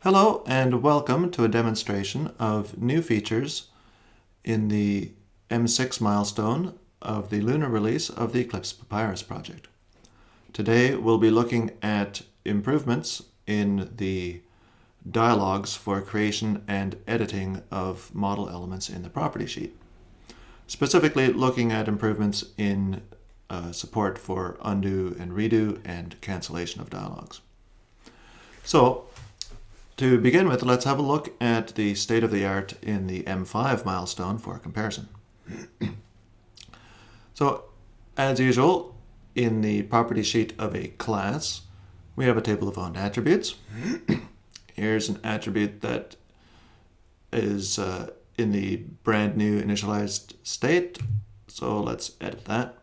Hello and welcome to a demonstration of new features in the M6 milestone of the lunar release of the Eclipse Papyrus project. Today we'll be looking at improvements in the dialogues for creation and editing of model elements in the property sheet. Specifically looking at improvements in support for undo and redo and cancellation of dialogues. So, to begin with, let's have a look at the state-of-the-art in the M5 milestone for comparison. So, as usual, in the property sheet of a class, we have a table of owned attributes. Here's an attribute that is in the brand new initialized state. So let's edit that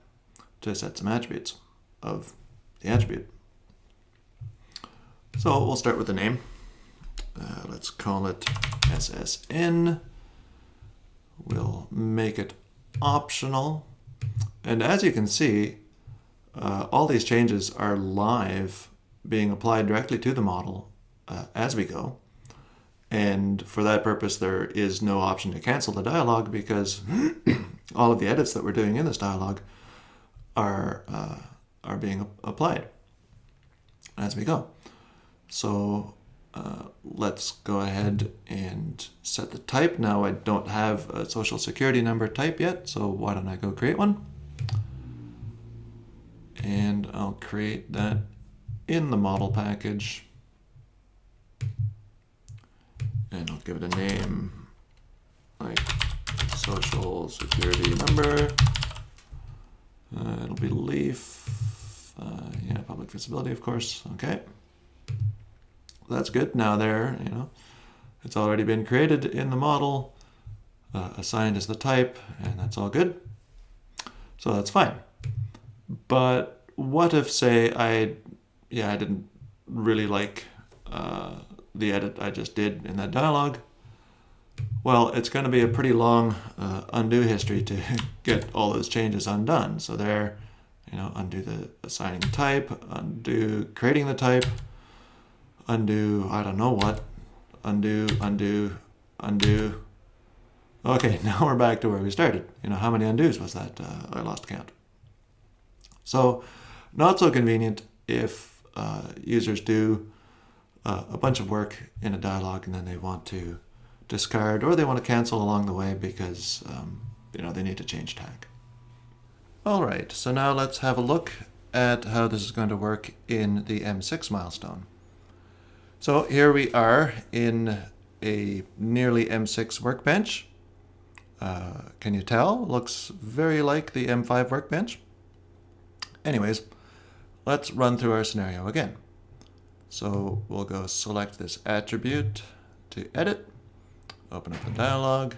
to set some attributes of the attribute. So we'll start with the name. Let's call it SSN. We'll make it optional. And as you can see, all these changes are live, being applied directly to the model as we go. And for that purpose, there is no option to cancel the dialog because all of the edits that we're doing in this dialog are being applied as we go. So let's go ahead and set the type. Now I don't have a social security number type yet, so why don't I go create one? And I'll create that in the model package. And I'll give it a name like social security number. It'll be leaf. Yeah, public visibility, of course. Okay. That's good. Now there, it's already been created in the model, assigned as the type, and that's all good. So that's fine. But what if, say, I didn't really like the edit I just did in that dialog? Well, it's going to be a pretty long undo history to get all those changes undone. So there, undo the assigning type, undo creating the type, undo, I don't know what, undo. Okay, now we're back to where we started. How many undos was that? I lost count. So, not so convenient if users do a bunch of work in a dialog and then they want to discard or they want to cancel along the way because they need to change tag. All right, so now let's have a look at how this is going to work in the M6 milestone. So here we are in a nearly M6 workbench. Can you tell? Looks very like the M5 workbench. Anyways, let's run through our scenario again. So we'll go select this attribute to edit, open up the dialog,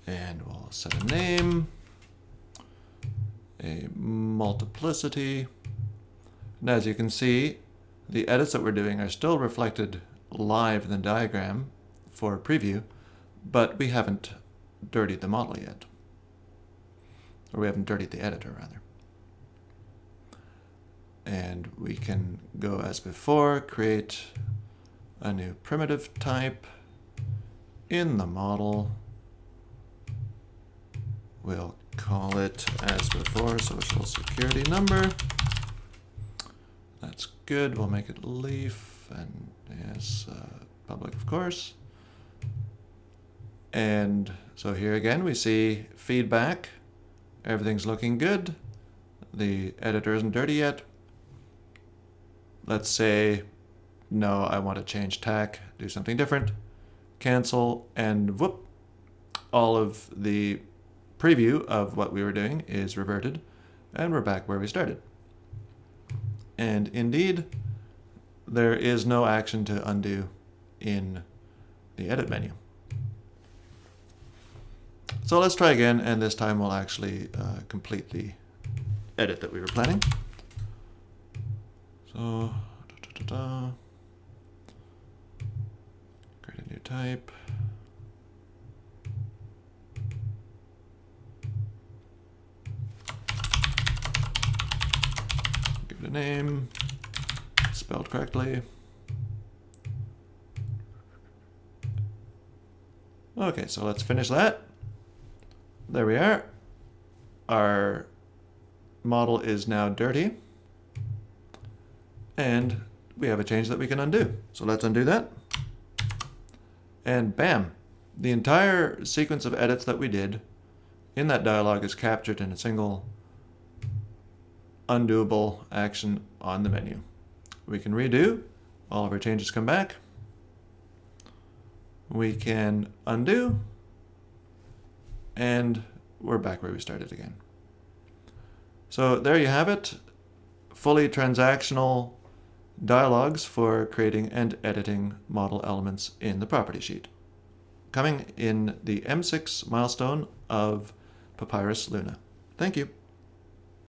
and we'll set a name, a multiplicity. And as you can see, the edits that we're doing are still reflected live in the diagram for preview, but we haven't dirtied the model yet. Or we haven't dirtied the editor, rather. And we can go as before, create a new primitive type in the model. We'll call it as before, social security number. That's good. We'll make it leaf and yes, public, of course. And so here again, we see feedback. Everything's looking good. The editor isn't dirty yet. Let's say, no, I want to change tack, do something different, cancel, and whoop, all of the preview of what we were doing is reverted, and we're back where we started. And indeed, there is no action to undo in the edit menu. So let's try again, and this time we'll actually complete the edit that we were planning. So, create a new type. Give it a name, spelled correctly. Okay, so let's finish that. There we are. Our model is now dirty. And we have a change that we can undo. So let's undo that. And bam, the entire sequence of edits that we did in that dialog is captured in a single undoable action on the menu. We can redo, all of our changes come back. We can undo, and we're back where we started again. So there you have it, fully transactional dialogs for creating and editing model elements in the property sheet, coming in the M6 milestone of Papyrus Luna. Thank you.